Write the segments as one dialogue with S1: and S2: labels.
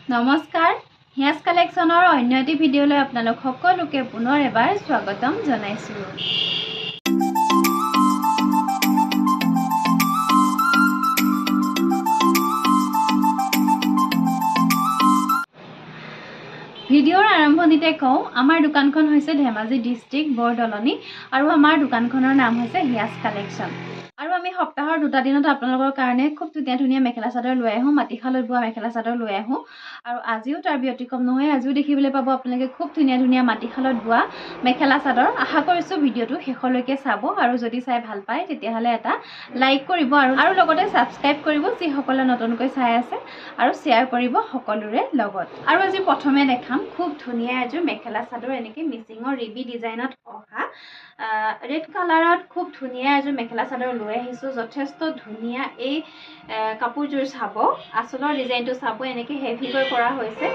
S1: নমস্কাৰ হিয়াজ কালেকশ্যনৰ অন্য এটি ভিডিঅ'লৈ আপোনালোক সকলোকে পুনৰ এবাৰ স্বাগতম জনাইছোঁ। ভিডিঅ'ৰ আৰম্ভণিতে কওঁ আমাৰ দোকানখন হৈছে ধেমাজি ডিষ্ট্ৰিক্ট বৰদলনি আৰু আমাৰ দোকানখনৰ নাম হৈছে হিয়াজ কালেকশ্যন। আৰু আমি সপ্তাহৰ দুটা দিনত আপোনালোকৰ কাৰণে খুব ধুনীয়া মেখেলা চাদৰ লৈ আহোঁ, মাটিশালত বোৱা মেখেলা চাদৰ লৈ আহোঁ। আৰু আজিও তাৰ ব্যতিক্ৰম নহয়, আজিও দেখিবলৈ পাব আপোনালোকে খুব ধুনীয়া মাটিশালত বোৱা মেখেলা চাদৰ। আশা কৰিছোঁ ভিডিঅ'টো শেষলৈকে চাব আৰু যদি চাই ভাল পায় তেতিয়াহ'লে এটা লাইক কৰিব আৰু লগতে ছাবস্ক্ৰাইব কৰিব যিসকলে নতুনকৈ চাই আছে, আৰু শ্বেয়াৰ কৰিব সকলোৰে লগত। আৰু আজি প্ৰথমে দেখাম খুব ধুনীয়া এযোৰ মেখেলা চাদৰ, এনেকৈ মিচিঙৰ ৰিবি ডিজাইনত অহা ৰেড কালাৰত খুব ধুনীয়া এযোৰ মেখেলা চাদৰ লৈ আহিছোঁ। যথেষ্ট ধুনীয়া এই কাপোৰযোৰ চাব, আঁচলৰ ডিজাইনটো চাব, এনেকৈ হেভিকৈ কৰা হৈছে।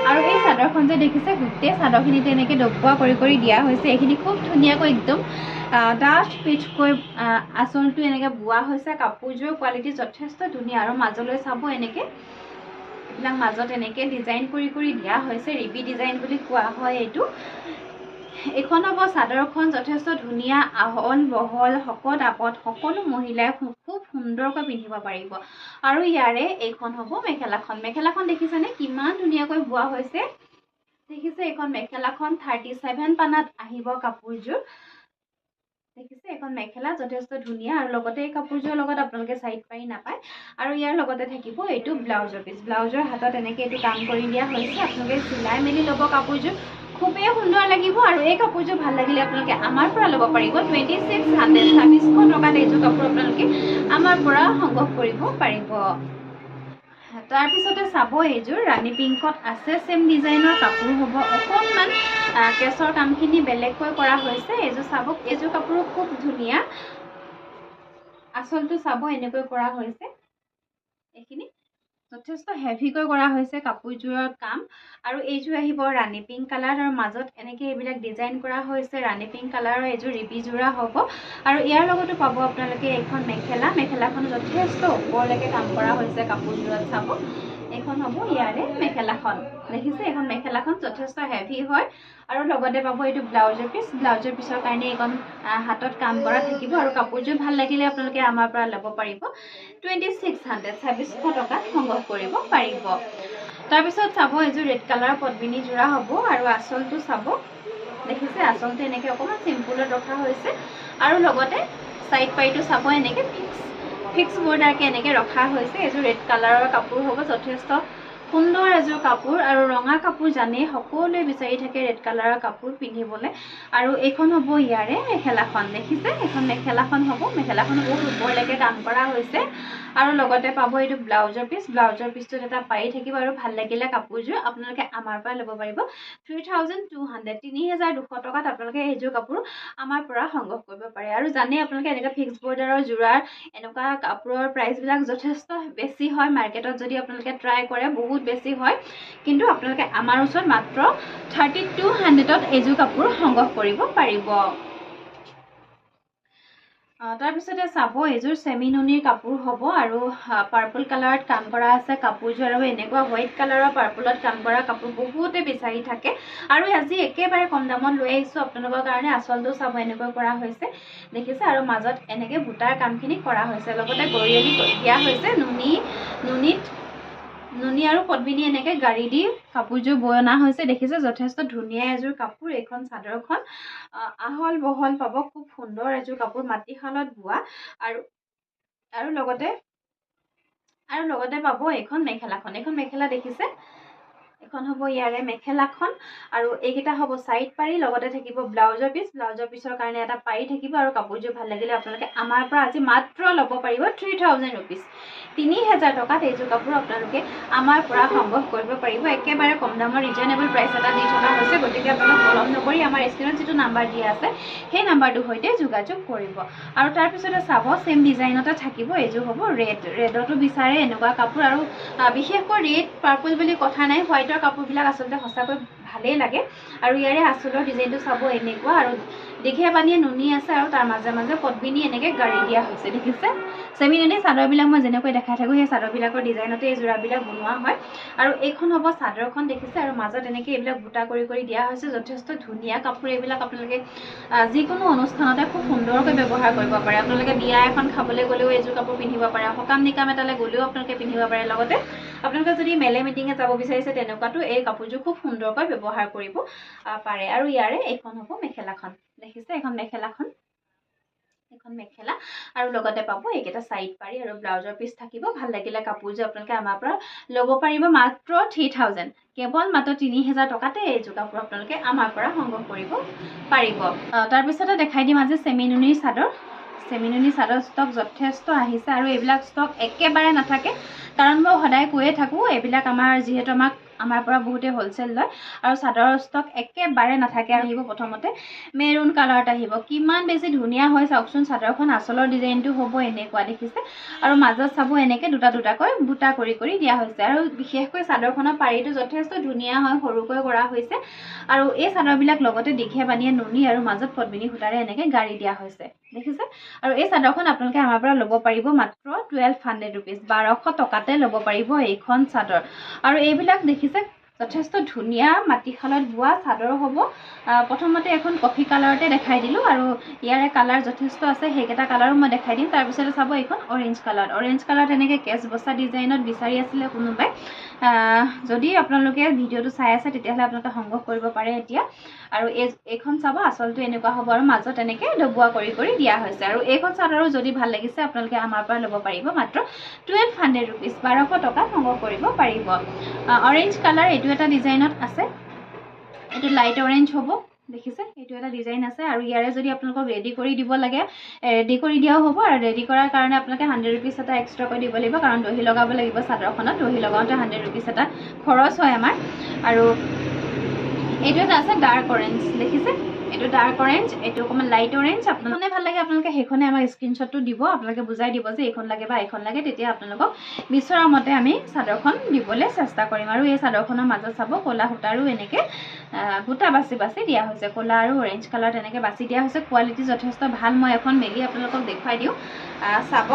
S1: আৰু এই চাদৰখন যে দেখিছে গোটেই চাদৰখিনিতে এনেকৈ ডবোৱা কৰি দিয়া হৈছে। এইখিনি খুব ধুনীয়াকৈ একদম ডাঠ পিঠকৈ আঁচলটো এনেকৈ বোৱা হৈছে। কাপোৰযোৰৰ কোৱালিটি যথেষ্ট ধুনীয়া আৰু মাজলৈ চাব এনেকৈ এইবিলাক মাজত এনেকৈ ডিজাইন কৰি দিয়া হৈছে। ৰিবি ডিজাইন বুলি কোৱা হয় এইটো। এইখন হ'ব চাদৰখন যথেষ্ট ধুনীয়া, আহল বহল শকত আপত সকলো মহিলাই খুব সুন্দৰকৈ পিন্ধিব পাৰিব। আৰু ইয়াৰে এইখন হ'ব মেখেলাখন। মেখেলাখন দেখিছেনে কিমান ধুনীয়াকৈ বোৱা হৈছে। দেখিছে এইখন মেখেলাখন 37 পানাত আহিব কাপোৰযোৰ। দেখিছে এইখন মেখেলা যথেষ্ট ধুনীয়া আৰু লগতে এই কাপোৰযোৰৰ লগত আপোনালোকে চাইড পাৰি নাপায়। আৰু ইয়াৰ লগতে থাকিব এইটো ব্লাউজৰ পিচ। ব্লাউজৰ হাতত এনেকৈ এইটো কাম কৰি দিয়া হৈছে। আপোনালোকে চিলাই মেলি ল'ব কাপোৰযোৰ, খুবেই সুন্দৰ লাগিব। আৰু এই কাপোৰযোৰ ভাল লাগিলে আপোনালোকে আমাৰ পৰা ল'ব পাৰিব 2600, 2600 টকাত এইযোৰ কাপোৰ আপোনালোকে আমাৰ পৰা সংগ্ৰহ কৰিব পাৰিব। তাৰপিছতে চাব এইযোৰ ৰাণী পিংকত আছে, চেম ডিজাইনৰ কাপোৰ হ'ব। অকণমান কেছৰ কামখিনি বেলেগকৈ কৰা হৈছে। এইযোৰ চাব, এইযোৰ কাপোৰো খুব ধুনীয়া। আঁচলটো চাব এনেকৈ কৰা হৈছে। এইখিনি যথেষ্ট হেভিকৈ কৰা হৈছে কাপোৰযোৰৰ কাম। আৰু এইযোৰ আহিব ৰাণী পিংক কালাৰ আৰু মাজত এনেকৈ এইবিলাক ডিজাইন কৰা হৈছে। ৰাণী পিংক কালাৰৰ এইযোৰ ৰিবি যোৰা হ'ব। আৰু ইয়াৰ লগতো পাব আপোনালোকে এইখন মেখেলাখন যথেষ্ট ওপৰলৈকে কাম কৰা হৈছে কাপোৰযোৰত চাব। এইখন হ'ব ইয়াৰে মেখেলাখন। দেখিছে এইখন মেখেলাখন যথেষ্ট হেভি হয়। আৰু লগতে পাব এইটো ব্লাউজৰ পিচ। ব্লাউজৰ পিচৰ কাৰণে এইখন হাতত কাম কৰা থাকিব। আৰু কাপোৰযোৰ ভাল লাগিলে আপোনালোকে আমাৰ পৰা ল'ব পাৰিব 2600, 2600 টকাত সংগ্ৰহ কৰিব পাৰিব। তাৰপিছত চাব এইযোৰ ৰেড কালাৰৰ পদ্মিনী যোৰা হ'ব। আৰু আঁচলটো চাব, দেখিছে আঁচলটো এনেকৈ অকণমান চিম্পুলত ৰখা হৈছে। আৰু লগতে চাইড পাৰিটো চাব এনেকৈ ফিক্স বৰ্ডাৰকৈ এনেকৈ ৰখা হৈছে। এইযোৰ ৰেড কালাৰৰ কাপোৰ হ'ব। যথেষ্ট সুন্দৰ এযোৰ কাপোৰ। আৰু ৰঙা কাপোৰ জানেই সকলোৱে বিচাৰি থাকে ৰেড কালাৰৰ কাপোৰ পিন্ধিবলৈ। আৰু এইখন হ'ব ইয়াৰে মেখেলাখন। দেখিছে এইখন মেখেলাখন হ'ব। মেখেলাখনো বহুত ওপৰলৈকে কাম কৰা হৈছে। আৰু লগতে পাব এইটো ব্লাউজৰ পিচ। ব্লাউজৰ পিচটোত এটা পাৰি থাকিব। আৰু ভাল লাগিলে কাপোৰযোৰ আপোনালোকে আমাৰ পৰা ল'ব পাৰিব 3200, 3200 টকাত আপোনালোকে এইযোৰ কাপোৰ আমাৰ পৰা সংগ্ৰহ কৰিব পাৰে। আৰু জানেই আপোনালোকে এনেকৈ ফিক্স বৰ্ডাৰৰ যোৰাৰ এনেকুৱা কাপোৰৰ প্ৰাইচবিলাক যথেষ্ট বেছি হয়। মাৰ্কেটত যদি আপোনালোকে ট্ৰাই কৰে বহুত বেছি হয়, কিন্তু আপোনালোকে আমাৰ ওচৰত মাত্ৰ 3200ত এইযোৰ কাপোৰ সংগ্ৰহ কৰিব পাৰিব। তাৰপিছতে চাব এইযোৰ চেমি নুনিৰ কাপোৰ হ'ব। আৰু পাৰ্পল কালাৰত কাম কৰা আছে কাপোৰযোৰ। আৰু এনেকুৱা হোৱাইট কালাৰৰ পাৰ্পলত কাম কৰা কাপোৰ বহুতে বিচাৰি থাকে। আৰু আজি একেবাৰে কম দামত লৈ আহিছোঁ আপোনালোকৰ কাৰণে। আঁচলটো চাব এনেকৈ কৰা হৈছে। দেখিছে আৰু মাজত এনেকৈ বুটাৰ কামখিনি কৰা হৈছে। লগতে গৰিয়লি দিয়া হৈছে। নুনি আৰু পদ্মিনী এনেকৈ গাড়ী দি কাপোৰযোৰ বৈ অনা হৈছে। দেখিছে যথেষ্ট ধুনীয়া এযোৰ কাপোৰ। এইখন চাদৰখন আহল বহল পাব, খুব সুন্দৰ এযোৰ কাপোৰ মাটিশালত বোৱা। আৰু লগতে পাব এইখন মেখেলাখন। এইখন মেখেলা দেখিছে, এখন হ'ব ইয়াৰে মেখেলাখন। আৰু এইকেইটা হ'ব চাইড পাৰি। লগতে থাকিব ব্লাউজৰ পিচ। ব্লাউজৰ পিচৰ কাৰণে এটা পাৰি থাকিব। আৰু কাপোৰযোৰ ভাল লাগিলে আপোনালোকে আমাৰ পৰা আজি মাত্ৰ ল'ব পাৰিব 3000 ৰুপিজ। 3000 টকাত এইযোৰ কাপোৰ আপোনালোকে আমাৰ পৰা সংগ্ৰহ কৰিব পাৰিব। একেবাৰে কম দামৰ ৰিজনেবল প্ৰাইচ এটা দি থকা হৈছে। গতিকে আপোনালোক পলম নকৰি আমাৰ স্ক্ৰীনত যিটো নাম্বাৰ দিয়া আছে সেই নাম্বাৰটোৰ সৈতে যোগাযোগ কৰিব। আৰু তাৰপিছতে চাব চেম ডিজাইনতে থাকিব। এইযোৰ হ'ব ৰেডতো বিচাৰে এনেকুৱা কাপোৰ। আৰু বিশেষকৈ ৰেড পাৰ্পল বুলি কথা নাই, হোৱাইটৰ কাপোৰবিলাক আচলতে সঁচাকৈ ভালেই লাগে আৰু ইয়াৰে আঁচলৰ ডিজাইনটো চাব এনেকুৱা আৰু দীঘে বানিয়ে নুনি আছে আৰু তাৰ মাজে মাজে পদ্মিনী এনেকৈ গাড়ি দিয়া হৈছে দেখিছে চেমি নুনি চাদৰবিলাক মই যেনেকৈ দেখাই থাকোঁ সেই চাদৰবিলাকৰ ডিজাইনতে এই যোৰাবিলাক বনোৱা হয় আৰু এইখন হ'ব চাদৰখন দেখিছে আৰু মাজত এনেকৈ এইবিলাক বুটা কৰি কৰি দিয়া হৈছে যথেষ্ট ধুনীয়া কাপোৰ এইবিলাক আপোনালোকে যিকোনো অনুষ্ঠানতে খুব সুন্দৰকৈ ব্যৱহাৰ কৰিব পাৰে আপোনালোকে বিয়া এখন খাবলৈ গ'লেও এইযোৰ কাপোৰ পিন্ধিব পাৰে সকাম নিকাম এটালৈ গ'লেও আপোনালোকে পিন্ধিব পাৰে লগতে আপোনালোকে যদি মেলে মিটিঙে যাব বিচাৰিছে তেনেকুৱাতো এই কাপোৰযোৰ খুব সুন্দৰকৈ ব্যৱহাৰ কৰিব পাৰে আৰু ইয়াৰে এইখন হ'ব মেখেলাখন দেখিছে এখন মেখেলা আৰু লগতে পাব এইকেইটা সাইড পাৰি আৰু ব্লাউজৰ পিস থাকিব ভাল লাগিলে কাপোৰযোৰ আপোনালোকে আমাৰ পৰা ল'ব পাৰিব মাত্ৰ 3000 কেৱল মাত্ৰ 3000 টকাতে এইযোৰ কাপোৰ আপোনালোকে আমাৰ পৰা সংগ্ৰহ কৰিব পাৰিব তাৰ পিছতে দেখাই দিম আজি চেমিনুনিৰ চাদৰ ষ্টক যথেষ্ট আহিছে আৰু এইবিলাক ষ্টক একেবাৰে নাথাকে কাৰণ মই সদায় কৈয়ে থাকোঁ এইবিলাক যিহেতু আমাৰ পৰা বহুতে হোলসেল লয় আৰু চাদৰৰ ষ্টক একেবাৰে নাথাকে আহিব প্ৰথমতে মেৰুন কালাৰত আহিব কিমান বেছি ধুনীয়া হয় চাওকচোন চাদৰখন আঁচলৰ ডিজাইনটো হ'ব এনেকুৱা দেখিছে আৰু মাজত চাব এনেকৈ দুটাকৈ বুটা কৰি কৰি দিয়া হৈছে আৰু বিশেষকৈ চাদৰখনৰ পাৰিটো যথেষ্ট ধুনীয়া হয় সৰুকৈ কৰা হৈছে আৰু এই চাদৰবিলাক লগতে দীঘে বানিয়ে নুনি আৰু মাজত পদ্মিনী সূতাৰে এনেকৈ গাড়ি দিয়া হৈছে দেখিছে আৰু এই চাদৰখন আপোনালোকে আমাৰ পৰা ল'ব পাৰিব মাত্ৰ 1200 rupees 1200 টকাতে ল'ব পাৰিব এইখন চাদৰ আৰু এইবিলাক দেখিছে যথেষ্ট ধুনীয়া মাটিশালত বোৱা চাদৰ হ'ব প্ৰথমতে এখন কফি কালাৰতে দেখাই দিলোঁ আৰু ইয়াৰে কালাৰ যথেষ্ট আছে সেইকেইটা কালাৰো মই দেখাই দিম তাৰপিছতে চাব এইখন অৰেঞ্জ কালাৰ এনেকৈ কেচ বচা ডিজাইনত বিচাৰি আছিলে কোনোবাই যদি আপোনালোকে ভিডিঅ'টো চাই আছে তেতিয়াহ'লে আপোনালোকে সংগ্ৰহ কৰিব পাৰে এতিয়া আৰু এইখন চাব আচলটো এনেকুৱা হ'ব আৰু মাজত এনেকৈ ডবোৱা কৰি কৰি দিয়া হৈছে আৰু এইখন চাদৰো যদি ভাল লাগিছে আপোনালোকে আমাৰ পৰা ল'ব পাৰিব মাত্ৰ 1200 rupees 1200 টকা সংগ্ৰহ কৰিব পাৰিব অৰেঞ্জ কালাৰ এইটো এটা ডিজাইনত আছে এইটো লাইট অৰেঞ্জ হ'ব দেখিছে এইটো এটা ডিজাইন আছে আৰু ইয়াৰে যদি আপোনালোকক ৰেডি কৰি দিব লাগে ৰেডি কৰি দিয়াও হ'ব আৰু ৰেডি কৰাৰ কাৰণে আপোনালোকে 100 rupees এটা এক্সট্ৰাকৈ দিব লাগিব কাৰণ দহি লগাব লাগিব চাদৰখনত দহি লগাওঁতে 100 rupees এটা খৰচ হয় আমাৰ আৰু এইটো এটা আছে ডাৰ্ক অৰেঞ্জ দেখিছে এইটো ডাৰ্ক অৰেঞ্জ এইটো অকণমান লাইট অৰেঞ্জ আপোনালোকে ভাল লাগে আপোনালোকে সেইখনে আমাক স্ক্ৰীনশ্বটটো দিব আপোনালোকে বুজাই দিব যে এইখন লাগে বা এইখন লাগে তেতিয়া আপোনালোকক বিচৰা মতে আমি চাদৰখন দিবলৈ চেষ্টা কৰিম আৰু এই চাদৰখনৰ মাজত চাব ক'লা সূতাৰো এনেকৈ বুটা বাছি দিয়া হৈছে ক'লা আৰু অৰেঞ্জ কালাৰ তেনেকৈ বাছি দিয়া হৈছে কোৱালিটি যথেষ্ট ভাল মই এখন মেলি আপোনালোকক দেখুৱাই দিওঁ চাব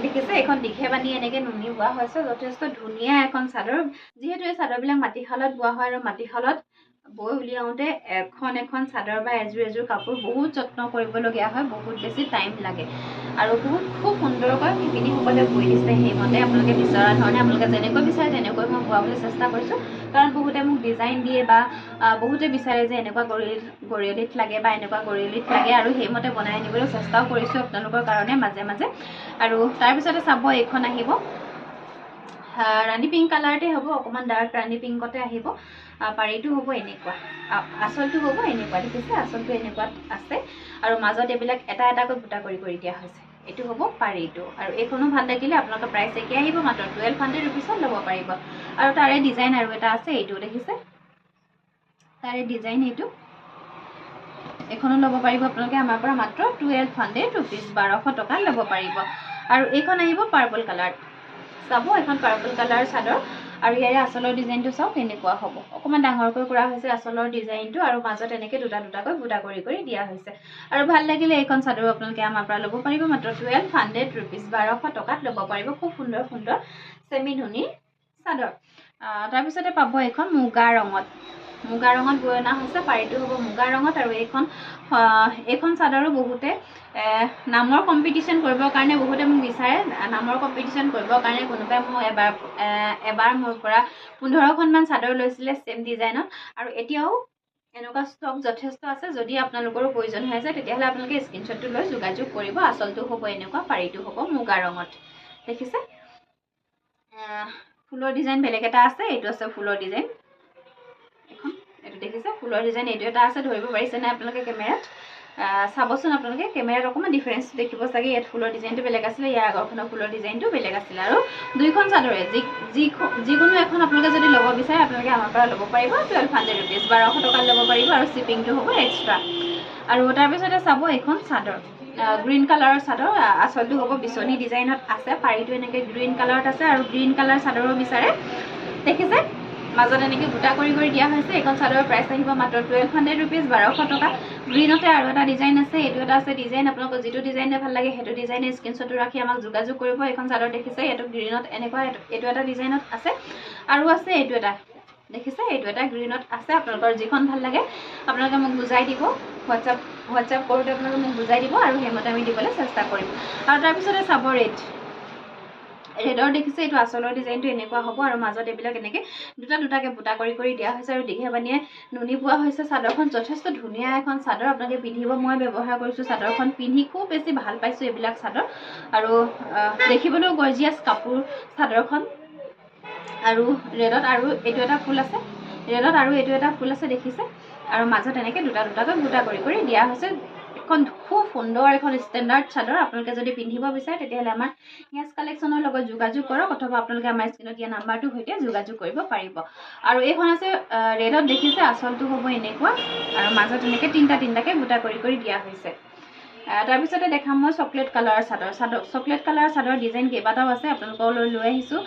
S1: দেখিছে এইখন দীঘে বানি এনেকৈ নুনি বোৱা হৈছে যথেষ্ট ধুনীয়া এখন চাদৰ যিহেতু এই চাদৰবিলাক মাটিশালত বোৱা হয় আৰু মাটিশালত বৈ উলিয়াওঁতে এখন চাদৰ বা এযোৰ কাপোৰ বহুত যত্ন কৰিবলগীয়া হয় বহুত বেছি টাইম লাগে আৰু খুব সুন্দৰকৈ শিপিনীসকলে বৈ দিছে সেইমতে আপোনালোকে বিচৰা ধৰণে আপোনালোকে যেনেকৈ বিচাৰে তেনেকৈ মই বোৱাবলৈ চেষ্টা কৰিছোঁ কাৰণ বহুতে মোক ডিজাইন দিয়ে বা বহুতে বিচাৰে যে এনেকুৱা গৰিয়লিত লাগে বা এনেকুৱা গৰিয়লিত লাগে আৰু সেইমতে বনাই আনিবলৈ চেষ্টাও কৰিছোঁ আপোনালোকৰ কাৰণে মাজে মাজে আৰু তাৰপিছতে চাব এইখন আহিব ৰাণী পিংক কালাৰতে হ'ব অকণমান ডাৰ্ক ৰাণী পিংকতে আহিব পাৰিটো হ'ব এনেকুৱা আঁচলটো হ'ব এনেকুৱা দেখিছে আঁচলটো এনেকুৱাত আছে আৰু মাজত এইবিলাক এটা এটাকৈ বুটা কৰি কৰি দিয়া হৈছে এইটো হ'ব পাৰিটো আৰু এইখনো ভাল লাগিলে আপোনালোকৰ প্ৰাইচ একে আহিব মাত্ৰ 1200 rupeesত ল'ব পাৰিব আৰু তাৰে ডিজাইন আৰু এটা আছে এইটো দেখিছে তাৰে ডিজাইন এইটো এইখনো ল'ব পাৰিব আপোনালোকে আমাৰ পৰা মাত্ৰ 1200 rupees 1200 টকা ল'ব পাৰিব আৰু এইখন আহিব পাৰ্পল কালাৰ চাব এখন পাৰ্পল কালাৰ চাদৰ আৰু ইয়াৰে আঁচলৰ ডিজাইনটো চাওক এনেকুৱা হ'ব অকণমান ডাঙৰকৈ কৰা হৈছে আঁচলৰ ডিজাইনটো আৰু মাজত এনেকৈ দুটাকৈ বুটা কৰি কৰি দিয়া হৈছে আৰু ভাল লাগিলে এইখন চাদৰ আপোনালোকে আমাৰ পৰা ল'ব পাৰিব মাত্ৰ 1200 rupees 1200 টকাত ল'ব পাৰিব খুব সুন্দৰ চেমি নুনি চাদৰ তাৰপিছতে পাব এইখন মুগা ৰঙত বৈ অনা হৈছে পাৰিটো হ'ব মুগা ৰঙত আৰু এইখন চাদৰো বহুতে নামৰ কম্পিটিশ্যন কৰিবৰ কাৰণে বহুতে মোক বিচাৰে নামৰ কম্পিটিশ্যন কৰিবৰ কাৰণে কোনোবাই মোক এবাৰ মোৰ পৰা 15খনমান চাদৰ লৈছিলে চেম ডিজাইনত আৰু এতিয়াও এনেকুৱা ষ্টক যথেষ্ট আছে যদি আপোনালোকৰো প্ৰয়োজন হৈ আছে তেতিয়াহ'লে আপোনালোকে স্ক্ৰীনশ্বটটো লৈ যোগাযোগ কৰিব আঁচলটো হ'ব এনেকুৱা পাৰিটো হ'ব মুগা ৰঙত দেখিছে ফুলৰ ডিজাইন বেলেগ এটা আছে এইটো আছে ফুলৰ ডিজাইন এইটো দেখিছে ফুলৰ ডিজাইন এইটো এটা আছে ধৰিব পাৰিছে নে আপোনালোকে কেমেৰাত চাবচোন আপোনালোকে কেমেৰাত অকণমান ডিফাৰেঞ্চ দেখিব চাগে ইয়াত ফুলৰ ডিজাইনটো বেলেগ আছিলে ইয়াৰ আগৰখনৰ ফুলৰ ডিজাইনটো বেলেগ আছিলে আৰু দুইখন চাদৰে যিকোনো এখন আপোনালোকে যদি ল'ব বিচাৰে আপোনালোকে আমাৰ পৰা ল'ব পাৰিব 1200 rupees 1200 টকাত ল'ব পাৰিব আৰু শ্বিপিংটো হ'ব এক্সট্ৰা আৰু তাৰপিছতে চাব এইখন চাদৰ গ্ৰীণ কালাৰৰ চাদৰ আঁচলটো হ'ব বিচনী ডিজাইনত আছে পাৰিটো এনেকৈ গ্ৰীণ কালাৰত আছে আৰু গ্ৰীণ কালাৰ চাদৰো বিচাৰে দেখিছে মাজত এনেকৈ বুটা কৰি দিয়া হৈছে এইখন চাদৰৰ প্ৰাইচ আহিব মাত্ৰ 1200 ৰুপিজ 1200 টকা গ্ৰীণতে আৰু এটা ডিজাইন আছে এইটো এটা আছে ডিজাইন আপোনালোকৰ যিটো ডিজাইনে ভাল লাগে সেইটো ডিজাইনে স্ক্ৰীনশ্বটটো ৰাখি আমাক যোগাযোগ কৰিব এইখন চাদৰ দেখিছে এইটো গ্ৰীণত এনেকুৱা এইটো এটা ডিজাইনত আছে আৰু আছে এইটো এটা দেখিছে এইটো এটা গ্ৰীণত আছে আপোনালোকৰ যিখন ভাল লাগে আপোনালোকে মোক বুজাই দিব হোৱাটছআপ কৰোঁতে আপোনালোকে মোক বুজাই দিব আৰু সেইমতে আমি দিবলৈ চেষ্টা কৰিম আৰু তাৰপিছতে চাব ৰেডৰ দেখিছে এইটো আচলৰ ডিজাইনটো এনেকুৱা হ'ব আৰু মাজত এইবিলাক এনেকৈ দুটাকৈ বুটা কৰি দিয়া হৈছে আৰু দীঘে বানিয়ে নুনি বোৱা হৈছে চাদৰখন যথেষ্ট ধুনীয়া এখন চাদৰ আপোনালোকে পিন্ধিব মই ব্যৱহাৰ কৰিছোঁ চাদৰখন পিন্ধি খুব বেছি ভাল পাইছোঁ এইবিলাক চাদৰ আৰু দেখিবলৈও গৰ্জিয়াছ কাপোৰ চাদৰখন আৰু ৰেডত আৰু এইটো এটা ফুল আছে ৰেডত আৰু এইটো এটা ফুল আছে দেখিছে আৰু মাজত এনেকৈ দুটাকৈ বুটা কৰি দিয়া হৈছে এখন খুব সুন্দৰ এখন ষ্টেণ্ডাৰ্ড চাদৰ আপোনালোকে যদি পিন্ধিব বিচাৰে তেতিয়াহ'লে আমাৰ হিয়াজ কালেকশ্যনৰ লগত যোগাযোগ কৰক অথবা আপোনালোকে আমাৰ স্ক্ৰীনত দিয়া নাম্বাৰটোৰ সৈতে যোগাযোগ কৰিব পাৰিব আৰু এইখন আছে ৰেডত দেখিছে আচলটো হ'ব এনেকুৱা আৰু মাজত এনেকৈ তিনিটাকৈ বুটা কৰি দিয়া হৈছে তাৰপিছতে দেখাম মই চকলেট কালাৰৰ চকলেট কালাৰৰ চাদৰ ডিজাইন কেইবাটাও আছে আপোনালোকলৈ লৈ আহিছোঁ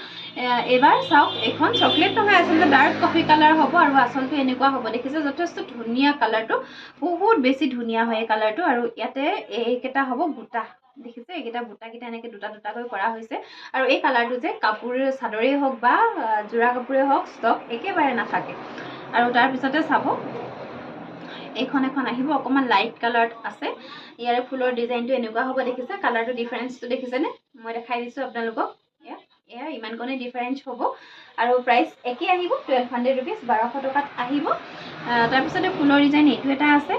S1: এইবাৰ চাওক এইখন চকলেট নহয় আচলতে ডাৰ্ক কফি কালাৰ হ'ব আৰু আচলটো এনেকুৱা হ'ব দেখিছে যথেষ্ট ধুনীয়া কালাৰটো বহুত বেছি ধুনীয়া হয় এই কালাৰটো আৰু ইয়াতে এইকেইটা হ'ব বুটা দেখিছে এইকেইটা বুটাকেইটা এনেকৈ দুটাকৈ কৰা হৈছে আৰু এই কালাৰটো যে কাপোৰ চাদৰেই হওক বা যোৰা কাপোৰেই হওক ষ্টক একেবাৰে নাথাকে আৰু তাৰপিছতে চাব এইখন এখন আহিব অকণমান লাইট কালাৰত আছে ইয়াৰে ফুলৰ ডিজাইনটো এনেকুৱা হ'ব দেখিছে কালাৰটো ডিফাৰেঞ্চটো দেখিছেনে মই দেখাই দিছোঁ আপোনালোকক এয়া ইমানকণে ডিফাৰেঞ্চ হ'ব আৰু প্ৰাইচ একেই আহিব 1200 ৰুপিজ 1200 টকাত আহিব তাৰপিছতে ফুলৰ ডিজাইন এইটো এটা আছে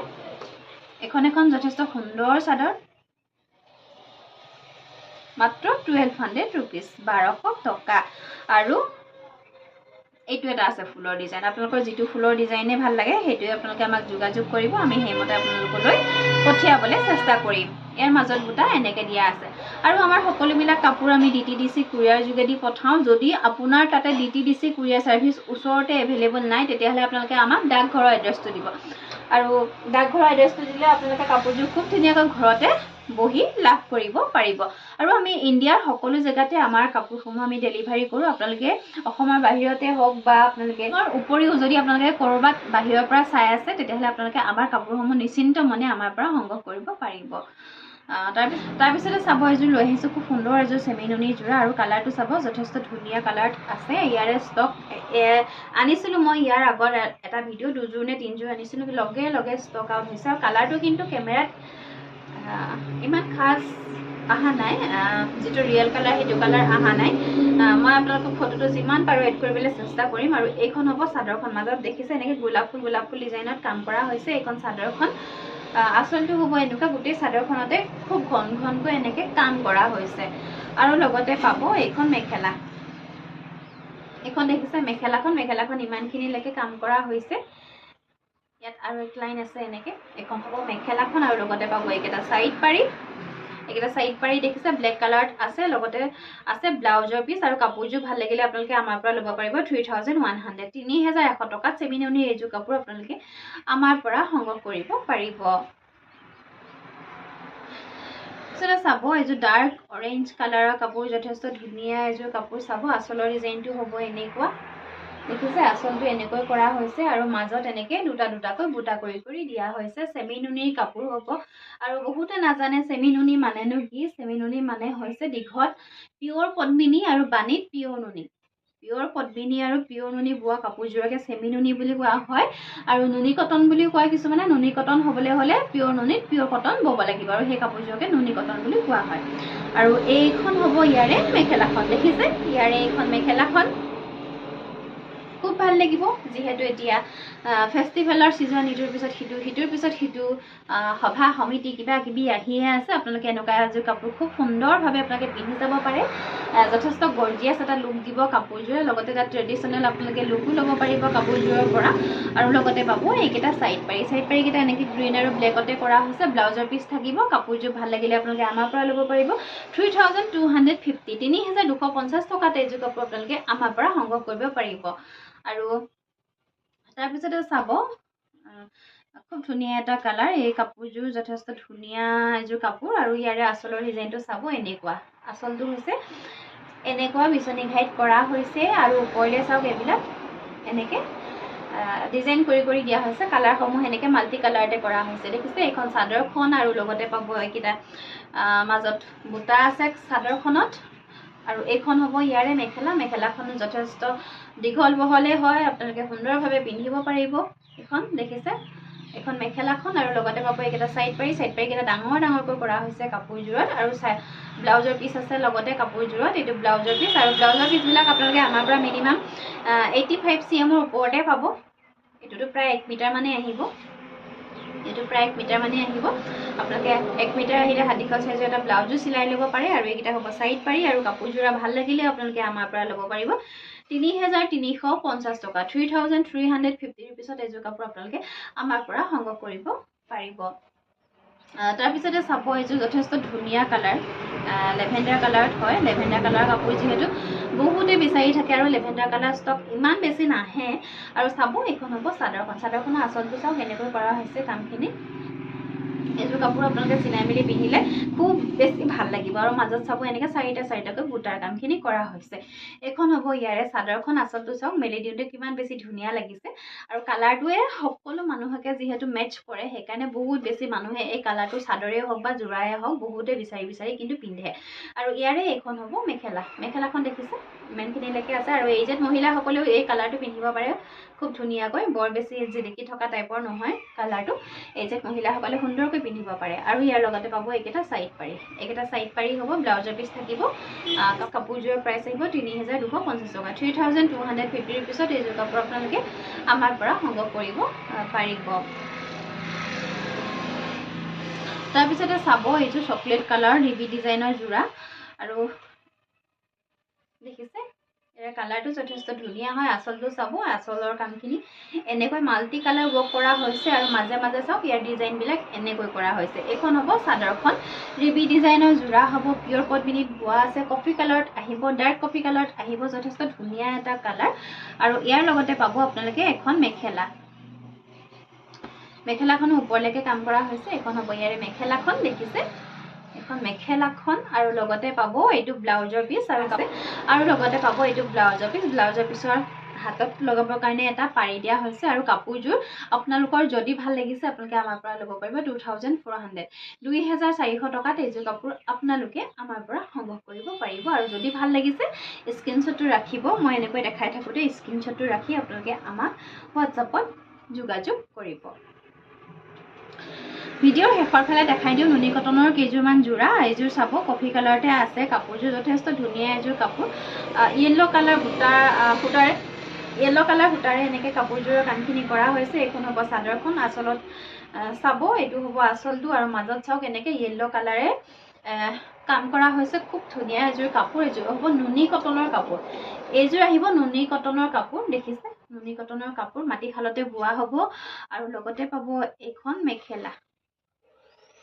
S1: এখন যথেষ্ট সুন্দৰ চাদৰ মাত্ৰ 1200 ৰুপিজ 1200 টকা আৰু এইটো এটা আছে ফুলৰ ডিজাইন আপোনালোকৰ যিটো ফুলৰ ডিজাইনে ভাল লাগে সেইটোৱে আপোনালোকে আমাক যোগাযোগ কৰিব আমি সেইমতে আপোনালোকলৈ পঠিয়াবলৈ চেষ্টা কৰিম ইয়াৰ মাজত বুটা এনেকৈ দিয়া আছে আৰু আমাৰ সকলোবিলাক কাপোৰ আমি DTDC কুৰিয়াৰ যোগেদি পঠাওঁ যদি আপোনাৰ তাতে DTDC কুৰিয়াৰ ছাৰ্ভিচ ওচৰতে এভেইলেবল নাই তেতিয়াহ'লে আপোনালোকে আমাক ডাকঘৰৰ এড্ৰেছটো দিব আৰু ডাকঘৰৰ এড্ৰেছটো দিলে আপোনালোকে কাপোৰযোৰ খুব ধুনীয়াকৈ ঘৰতে বহি লাভ কৰিব পাৰিব আৰু আমি ইণ্ডিয়াৰ সকলো জেগাতে আমাৰ কাপোৰসমূহ আমি ডেলিভাৰী কৰোঁ আপোনালোকে অসমৰ বাহিৰতে হওক বা আপোনালোকে উপৰিও যদি আপোনালোকে ক'ৰবাত বাহিৰৰ পৰা চাই আছে তেতিয়াহ'লে আপোনালোকে আমাৰ কাপোৰসমূহ নিশ্চিন্ত মনে আমাৰ পৰা সংগ্ৰহ কৰিব পাৰিব তাৰপিছতে চাব এযোৰ লৈ আহিছোঁ খুব সুন্দৰ এযোৰ চেমিনুনি যোৰা আৰু কালাৰটো চাব যথেষ্ট ধুনীয়া কালাৰ আছে ইয়াৰে ষ্টক আনিছিলোঁ মই ইয়াৰ আগত এটা ভিডিঅ' 2যোৰ নে 3যোৰ আনিছিলোঁ লগে ষ্টক আউট হৈছে আৰু কালাৰটো কিন্তু কেমেৰাত ইমান খাছ অহা নাই যিটো ৰিয়েল কালাৰ সেইটো কালাৰ অহা নাই মই আপোনালোকক ফটোটো যিমান পাৰোঁ এড কৰিবলৈ চেষ্টা কৰিম আৰু এইখন হ'ব চাদৰখন মাজত দেখিছে এনেকৈ গোলাপ ফুল ডিজাইনত কাম কৰা হৈছে এইখন চাদৰখন আচলটো হ'ব এনেকুৱা গোটেই চাদৰখনতে খুব ঘনকৈ এনেকৈ কাম কৰা হৈছে আৰু লগতে পাব এইখন মেখেলা এইখন দেখিছে মেখেলাখন ইমানখিনিলৈকে কাম কৰা হৈছে ইয়াত আৰু এক লাইন আছে এনেকৈ এইখন হ'ব মেখেলাখন আৰু লগতে পাব এইকেইটা চাইড পাৰি দেখিছে ব্লেক কালাৰত আছে লগতে আছে ব্লাউজৰ পিচ আৰু কাপোৰযোৰ ভাল লাগিলে আপোনালোকে আমাৰ পৰা ল'ব পাৰিব 3100 3100 টকাত চেমিনুনি এইযোৰ কাপোৰ আপোনালোকে আমাৰ পৰা সংগ্ৰহ কৰিব পাৰিব চাব এইযোৰ ডাৰ্ক অৰেঞ্জ কালাৰৰ কাপোৰ যথেষ্ট ধুনীয়া এযোৰ কাপোৰ চাব আচলৰ ডিজাইনটো হ'ব এনেকুৱা দেখিছে আচলটো এনেকৈ কৰা হৈছে আৰু মাজত এনেকৈ দুটাকৈ বুটা কৰি দিয়া হৈছে চেমিনুনিৰ কাপোৰ হ'ব আৰু বহুতে নাজানে চেমিনুনি মানেনো কি চেমিনুনি মানে হৈছে দীঘত পিয়ৰ পদ্মিনী আৰু বাণীত পিয়ৰ পদ্মিনী আৰু পিয়ৰ নুনি বোৱা কাপোৰযোৰকে চেমিনুনি বুলি কোৱা হয় আৰু নুনি কটন বুলিও কয় কিছুমানে নুনি কটন হ'বলৈ হ'লে পিয়ৰ নুনিত পিয়ৰ কটন ব'ব লাগিব আৰু সেই কাপোৰযোৰকে নুনি কটন বুলি কোৱা হয় আৰু এইখন হ'ব ইয়াৰে মেখেলাখন দেখিছে ইয়াৰে এইখন মেখেলাখন খুব ভাল লাগিব যিহেতু এতিয়া ফেষ্টিভেলৰ ছিজন ইটোৰ পিছত সিটো সভা সমিতি কিবা কিবি আহিয়ে আছে আপোনালোকে এনেকুৱা এযোৰ কাপোৰ খুব সুন্দৰভাৱে আপোনালোকে পিন্ধি যাব পাৰে যথেষ্ট গৰ্জিয়াছ এটা লুক দিব কাপোৰযোৰে লগতে তাত ট্ৰেডিশ্যনেল আপোনালোকে লুকো ল'ব পাৰিব কাপোৰযোৰৰ পৰা আৰু লগতে পাব এইকেইটা চাইড পাৰিকেইটা এনেকৈ গ্ৰীণ আৰু ব্লেকতে কৰা হৈছে ব্লাউজৰ পিচ থাকিব কাপোৰযোৰ ভাল লাগিলে আপোনালোকে আমাৰ পৰা ল'ব পাৰিব 3250 3250 টকাতে এইযোৰ কাপোৰ আপোনালোকে আমাৰ পৰা সংগ্ৰহ কৰিব পাৰিব আৰু তাৰপিছতে চাব খুব ধুনীয়া এটা কালাৰ এই কাপোৰযোৰ যথেষ্ট ধুনীয়া এযোৰ কাপোৰ আৰু ইয়াৰে আচলৰ ডিজাইনটো চাব এনেকুৱা আচলটো হৈছে এনেকুৱা বিচনী ঘাইত কৰা হৈছে আৰু ওপৰলৈ চাওক এইবিলাক এনেকৈ ডিজাইন কৰি দিয়া হৈছে কালাৰসমূহ এনেকৈ মাল্টি কালাৰতে কৰা হৈছে দেখিছে এইখন চাদৰখন আৰু লগতে পাব এইকেইটা মাজত বুটা আছে চাদৰখনত আৰু এইখন হ'ব ইয়াৰে মেখেলাখন যথেষ্ট দীঘল বহলে হয় আপোনালোকে সুন্দৰভাৱে পিন্ধিব পাৰিব এখন দেখিছে এখন মেখেলাখন আৰু লগতে পাব এইকেইটা সাইড পাৰি কেইটা ডাঙৰকৈ কৰা হৈছে কাপোৰজোৰত আৰু ব্লাউজৰ পিস আছে লগতে কাপোৰজোৰত এইটো ব্লাউজৰ পিস আৰু ব্লাউজৰ পিসবিলাক আপোনালোকে আমাৰ পৰা মিনিমাম 85 cm ৰ ওপৰতে পাব এটোটো প্ৰায় 1 মিটাৰ মানে আহিব এটো প্ৰায় 1 মিটাৰ মানে আহিব আপোনালোকে 1 মিটাৰ আহিলে হাতিখল সাইজৰ এটা ব্লাউজো চিলাই ল'ব পাৰে আৰু এইকেইটা হ'ব সাইড পাৰি আৰু কাপোৰজোৰা ভাল লাগিলে আপোনালোকে আমাৰ পৰা ল'ব পাৰিব 3350 টকা 3350 rupeesত এযোৰ কাপোৰ আপোনালোকে আমাৰ পৰা সংগ্ৰহ কৰিব পাৰিব তাৰ পিছতে চাব এযোৰ যথেষ্ট ধুনীয়া কালাৰ লেভেণ্ডাৰ কালাৰত হয় লেভেণ্ডাৰ কালাৰ কাপোৰ যেহেতু বহুতে বিচাৰি থাকে আৰু লেভেণ্ডাৰ কালাৰ ষ্টক ইমান বেছি নাহে আৰু চাব এইখন হ'ব চাদৰখনৰ আঁচলটো চাওক কেনেকৈ কৰা হৈছে কামখিনি এযোৰ কাপোৰ আপোনালোকে চিলাই মেলি পিন্ধিলে খুব বেছি ভাল লাগিব আৰু মাজত চাব এনেকৈ চাৰিটাকৈ বুটাৰ কামখিনি কৰা হৈছে এখন হ'ব ইয়াৰে চাদৰখন আঁচলটো চাওক মেলি দিওঁতে কিমান বেছি ধুনীয়া লাগিছে আৰু কালাৰটোৱে সকলো মানুহকে যিহেতু মেচ কৰে সেইকাৰণে বহুত বেছি মানুহে এই কালাৰটো চাদৰে হওক বা জোৰায়ে হওক বহুতে বিচাৰি কিন্তু পিন্ধে আৰু ইয়াৰে এইখন হ'ব মেখেলাখন দেখিছে ইমানখিনিলৈকে আছে আৰু এইজেড মহিলাসকলেও এই কালাৰটো পিন্ধিব পাৰে খুব ধুনীয়াকৈ বৰ বেছি জিলিকি থকা টাইপৰ নহয় কালাৰটো এইজেড মহিলাসকলে সুন্দৰকৈ পিন্ধিব পাৰে আৰু ইয়াৰ লগতে পাব এইকেইটা সাইড পাৰি হ'ব ব্লাউজৰ পিস থাকিব কাপোৰযোৰৰ প্ৰাইচ আহিব 3250 টকা 3250 rupeesত এইযোৰ কাপোৰ আপোনালোকে আমাৰ পৰা সংগ্ৰহ কৰিব পাৰিব তাৰপিছতে চাব এইযোৰ চকলেট কালাৰ ৰিবি ডিজাইনৰ জোৰা আৰু দেখিছে এৰ কালাৰটো যথেষ্ট ধুনীয়া হয় আঁচলটো চাব আঁচলৰ কামখিনি এনেকৈ মাল্টি কালাৰ ৱৰ্ক কৰা হৈছে আৰু মাজে চাওক ইয়াৰ ডিজাইনবিলাক এনেকৈ কৰা হৈছে এইখন হ'ব চাদৰখন ৰিবি ডিজাইনৰ জোৰা হ'ব পিয়ৰ পদ্মিনীত বোৱা আছে কফি কালাৰত আহিব ডাৰ্ক কফি কালাৰত আহিব যথেষ্ট ধুনীয়া এটা কালাৰ আৰু ইয়াৰ লগতে পাব আপোনালোকে এখন মেখেলাখনৰ ওপৰলৈকে কাম কৰা হৈছে এখন হ'ব ইয়াৰে মেখেলাখন দেখিছে এখন মেখেলাখন আৰু লগতে পাব এইটো ব্লাউজৰ পিস আৰু লগতে পাব এইটো ব্লাউজৰ পিছৰ হাতত লগাবৰ কাৰণে এটা পাৰি দিয়া হৈছে আৰু কাপোৰযোৰ আপোনালোকৰ যদি ভাল লাগিছে আপোনালোকে আমাৰ পৰা ল'ব পাৰিব 2400 টকাত এইযোৰ কাপোৰ আপোনালোকে আমাৰ পৰা সংগ্ৰহ কৰিব পাৰিব আৰু যদি ভাল লাগিছে স্ক্ৰীনশ্বটটো ৰাখিব মই এনেকৈ দেখাই থাকোঁতে স্ক্ৰীনশ্বটটো ৰাখি আপোনালোকে আমাক হোৱাটছআপত যোগাযোগ কৰিব ভিডিঅ'ৰ শেষৰ ফালে দেখাই দিওঁ নুনি কটনৰ কেইযোৰমান জোৰা এইযোৰ চাব কফি কালাৰতে আছে কাপোৰযোৰ যথেষ্ট ধুনীয়া এযোৰ কাপোৰ য়েল্লো কালাৰ সূতাৰে এনেকৈ কাপোৰযোৰৰ কামখিনি কৰা হৈছে এইখন হ'ব চাদৰখন আঁচলত চাব এইটো হ'ব আঁচলটো আৰু মাজত চাওক এনেকৈ য়েল্লো কালাৰে কাম কৰা হৈছে খুব ধুনীয়া এযোৰ কাপোৰ এযোৰ হ'ব নুনি কটনৰ কাপোৰ এইযোৰ আহিব নুনি কটনৰ কাপোৰ দেখিছে নুনি কটনৰ কাপোৰ মাটিশালতে বোৱা হ'ব আৰু লগতে পাব এইখন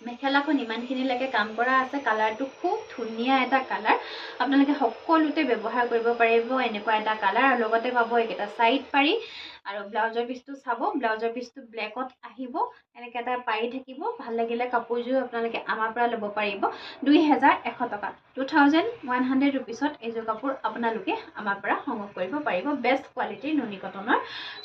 S1: মেখেলাখন ইমানখিনিলৈকে কাম কৰা আছে কালাৰটো খুব ধুনীয়া এটা কালাৰ আপোনালোকে সকলোতে ব্যৱহাৰ কৰিব পাৰিব এনেকুৱা এটা কালাৰ আৰু লগতে পাব এইকেইটা সাইড পাৰি আৰু ব্লাউজৰ পিসটো চাব ব্লাউজৰ পিসটো ব্লেকত আহিব এনেকৈ এটা পাৰি থাকিব ভাল লাগিলে কাপোৰযোৰ আপোনালোকে আমাৰ পৰা ল'ব পাৰিব 2100 টকা 2100 rupeesত এইযোৰ কাপোৰ আপোনালোকে আমাৰ পৰা সংগ্ৰহ কৰিব পাৰিব বেষ্ট কোৱালিটিৰ নুনি কটনৰ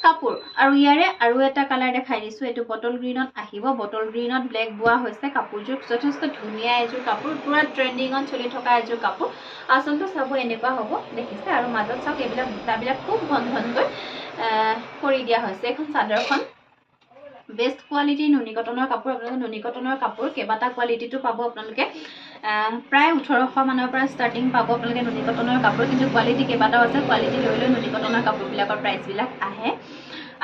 S1: কাপোৰ আৰু ইয়াৰে আৰু এটা কালাৰ দেখাই দিছোঁ এইটো বটল গ্ৰীণত আহিব বটল গ্ৰীণত ব্লেক বোৱা হৈছে কাপোৰযোৰ যথেষ্ট ধুনীয়া এযোৰ কাপোৰ পুৰা ট্ৰেণ্ডিঙত চলি থকা এযোৰ কাপোৰ আচলতে চাব এনেকুৱা হ'ব দেখিছে আৰু মাজত চাওক এইবিলাক বুটাবিলাক খুব ঘনকৈ কৰি দিয়া হৈছে এখন চাদৰখন বেষ্ট কোৱালিটিৰ নুনি কটনৰ কাপোৰ আপোনালোকে নুনি কটনৰ কাপোৰ কেইবাটা কোৱালিটিটো পাব আপোনালোকে প্ৰায় 1800 মানৰ পৰা ষ্টাৰ্টিং পাব আপোনালোকে নুনি কটনৰ কাপোৰ কিন্তু কোৱালিটি কেইবাটাও আছে কোৱালিটি লৈ নুনি কটনৰ কাপোৰবিলাকৰ প্ৰাইচবিলাক আহে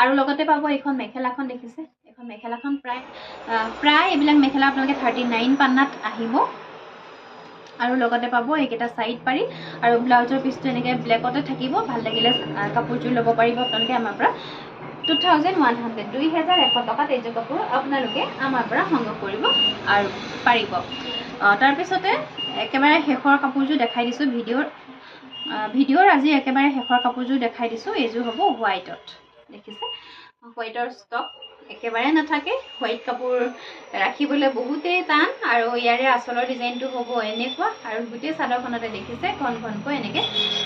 S1: আৰু লগতে পাব এইখন মেখেলাখন দেখিছে এখন মেখেলাখন প্ৰায় এইবিলাক মেখেলা আপোনালোকে 39 পান্নাত আহিব আৰু লগতে পাব এইকেইটা সাইড পাৰি আৰু ব্লাউজৰ পিসটো এনেকৈ ব্লেকতে থাকিব ভাল লাগিলে কাপোৰযোৰ ল'ব পাৰিব আপোনালোকে আমাৰ পৰা 2100 টকাত এইযোৰ কাপোৰ আপোনালোকে আমাৰ পৰা সংগ্ৰহ কৰিব আৰু পাৰিব তাৰপিছতে একেবাৰে শেষৰ কাপোৰযোৰ দেখাই দিছোঁ ভিডিঅ'ৰ আজি একেবাৰে শেষৰ কাপোৰযোৰ দেখাই দিছোঁ এইযোৰ হ'ব হোৱাইটত দেখিছে হোৱাইটৰ ষ্টক একেবাৰে নাথাকে হোৱাইট কাপোৰ ৰাখিবলৈ বহুতেই টান আৰু ইয়াৰে আঁচলৰ ডিজাইনটো হ'ব এনেকুৱা আৰু গোটেই চাদৰখনতে দেখিছে ঘনকৈ এনেকৈ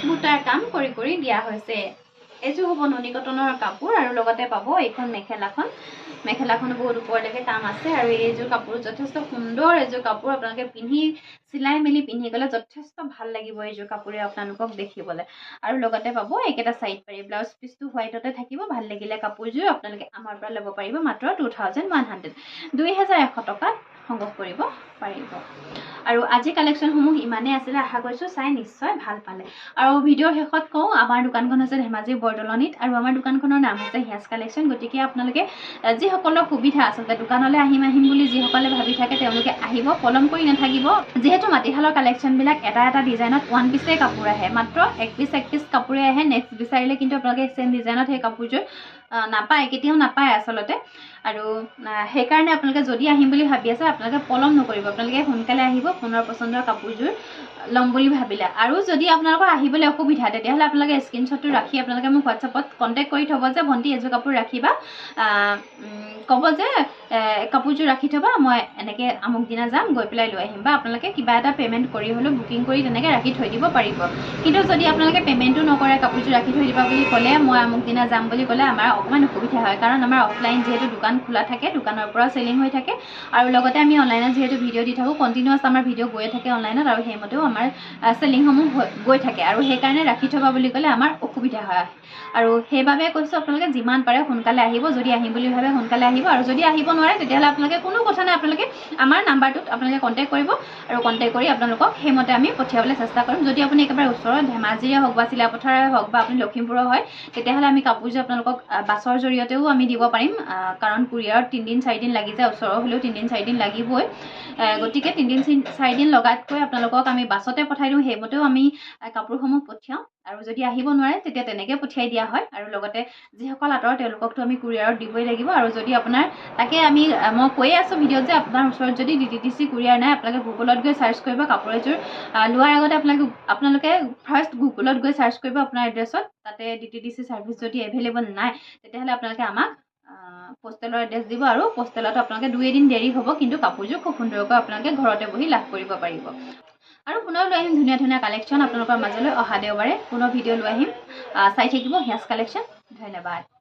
S1: বুটাৰ কাম কৰি দিয়া হৈছে এইযোৰ হ'ব নুনি কটনৰ কাপোৰ আৰু লগতে পাব এইখন মেখেলাখন বহুত ওপৰলৈকে কাম আছে আৰু এইযোৰ কাপোৰ যথেষ্ট সুন্দৰ এইযোৰ কাপোৰ আপোনালোকে পিন্ধি চিলাই মেলি পিন্ধি গ'লে যথেষ্ট ভাল লাগিব এইযোৰ কাপোৰে আপোনালোকক দেখিবলৈ আৰু লগতে পাব এইকেইটা চাইড পাৰি ব্লাউজ পিচটো হোৱাইটতে থাকিব ভাল লাগিলে কাপোৰযোৰ আপোনালোকে আমাৰ পৰা ল'ব পাৰিব মাত্ৰ 2100 2100 টকাত সংগ্ৰহ কৰিব পাৰিব আৰু আজি কালেকশ্যনসমূহ ইমানেই আছিলে আশা কৰিছোঁ চাই নিশ্চয় ভাল পালে আৰু ভিডিঅ'ৰ শেষত কওঁ আমাৰ দোকানখন হৈছে ধেমাজি বৰদলনিত আৰু আমাৰ দোকানখনৰ নাম হৈছে হিয়াজ কালেকশ্যন গতিকে আপোনালোকে যিসকলৰ সুবিধা আচলতে দোকানলৈ আহিম বুলি যিসকলে ভাবি থাকে তেওঁলোকে আহিব পলম কৰি নাথাকিব যিহেতু মাটিশালৰ কালেকশ্যনবিলাক এটা ডিজাইনত ওৱান পিচে কাপোৰ আহে মাত্ৰ এক পিচ কাপোৰে আহে নেক্সট বিচাৰিলে কিন্তু আপোনালোকে চেম ডিজাইনত সেই কাপোৰযোৰ নাপায় কেতিয়াও নাপায় আচলতে আৰু সেইকাৰণে আপোনালোকে যদি আহিম বুলি ভাবি আছে আপোনালোকে পলম নকৰিব আপোনালোকে সোনকালে আহিব পুনৰ পচন্দৰ কাপোৰযোৰ ল'ম বুলি ভাবিলে আৰু যদি আপোনালোকৰ আহিবলৈ অসুবিধা তেতিয়াহ'লে আপোনালোকে স্ক্ৰীনশ্বটটো ৰাখি আপোনালোকে মোক হোৱাটছআপত কণ্টেক্ট কৰি থ'ব যে ভণ্টি এযোৰ কাপোৰ ৰাখিবা ক'ব যে কাপোৰযোৰ ৰাখি থ'বা মই এনেকৈ আমুক দিনা যাম গৈ পেলাই লৈ আহিম বা আপোনালোকে কিবা এটা পে'মেণ্ট কৰি হ'লেও বুকিং কৰি তেনেকৈ ৰাখি থৈ দিব পাৰিব কিন্তু যদি আপোনালোকে পে'মেণ্টটো নকৰে কাপোৰযোৰ ৰাখি থৈ দিবা বুলি ক'লে মই আমুক দিনা যাম বুলি ক'লে আমাৰ অকণমান অসুবিধা হয় কাৰণ আমাৰ অফলাইন যিহেতু দোকান খোলা থাকে দোকানৰ পৰা চেলিং হৈ থাকে আৰু লগতে আমি অনলাইনত যিহেতু ভিডিঅ' দি থাকোঁ কণ্টিনিউৱাছ আমাৰ ভিডিঅ' গৈয়ে থাকে অনলাইনত আৰু সেইমতেও আমাৰ চেলিংসমূহ গৈ থাকে আৰু সেইকাৰণে ৰাখি থ'বা বুলি ক'লে আমাৰ অসুবিধা হয় আৰু সেইবাবে কৈছোঁ আপোনালোকে যিমান পাৰে সোনকালে আহিব যদি আহিম বুলি ভাবে সোনকালে আহিব আৰু যদি আহিব নোৱাৰে তেতিয়াহ'লে আপোনালোকে কোনো কথা নাই আপোনালোকে আমাৰ নাম্বাৰটোত আপোনালোকে কণ্টেক্ট কৰিব আৰু কণ্টেক্ট কৰি আপোনালোকক সেইমতে আমি পঠিয়াবলৈ চেষ্টা কৰিম যদি আপুনি একেবাৰে ওচৰত ধেমাজিৰে হওক বা চিলাপথাৰৰে হওক বা আপুনি লখিমপুৰৰ হয় তেতিয়াহ'লে আমি কাপোৰযোৰ আপোনালোকক বাছৰ জৰিয়তেও আমি দিব পাৰিম কাৰণ কুৰিয়াৰত 3 দিন 4 দিন লাগি যায় ওচৰৰ হ'লেও 3 দিন 4 দিন লাগিবই গতিকে 3 দিন 4 দিন লগাতকৈ আপোনালোকক আমি বাছতে পঠাই দিওঁ সেইমতেও আমি কাপোৰসমূহ পঠিয়াওঁ আৰু যদি আহিব নোৱাৰে তেতিয়া তেনেকৈ পঠিয়াই দিয়া হয় আৰু লগতে যিসকল আঁতৰ তেওঁলোককতো আমি কুৰিয়াৰত দিবই লাগিব আৰু যদি আপোনাৰ তাকে মই কৈয়ে আছোঁ ভিডিঅ'ত যে আপোনাৰ ওচৰত যদি DTDC কুৰিয়াৰ নাই আপোনালোকে গুগলত গৈ চাৰ্চ কৰিব কাপোৰ এযোৰ লোৱাৰ আগতে আপোনালোকে ফাৰ্ষ্ট গুগলত গৈ চাৰ্চ কৰিব আপোনাৰ এড্ৰেছত তাতে DTDC ছাৰ্ভিচ যদি এভেইলেবল নাই তেতিয়াহ'লে আপোনালোকে আমাক পোষ্টেলৰ এড্ৰেছ দিব আৰু পোষ্টেলত আপোনালোকে 2 এদিন দেৰি হ'ব কিন্তু কাপোৰযোৰ খুব সুন্দৰকৈ আপোনালোকে ঘৰতে বহি লাভ কৰিব পাৰিব আৰু পুনৰ লৈ আহিম ধুনীয়া কালেকশ্যন আপোনালোকৰ মাজলৈ অহা দেওবাৰে পুনৰ ভিডিঅ' লৈ আহিম চাই থাকিব হিয়াজ কালেকশ্যন ধন্যবাদ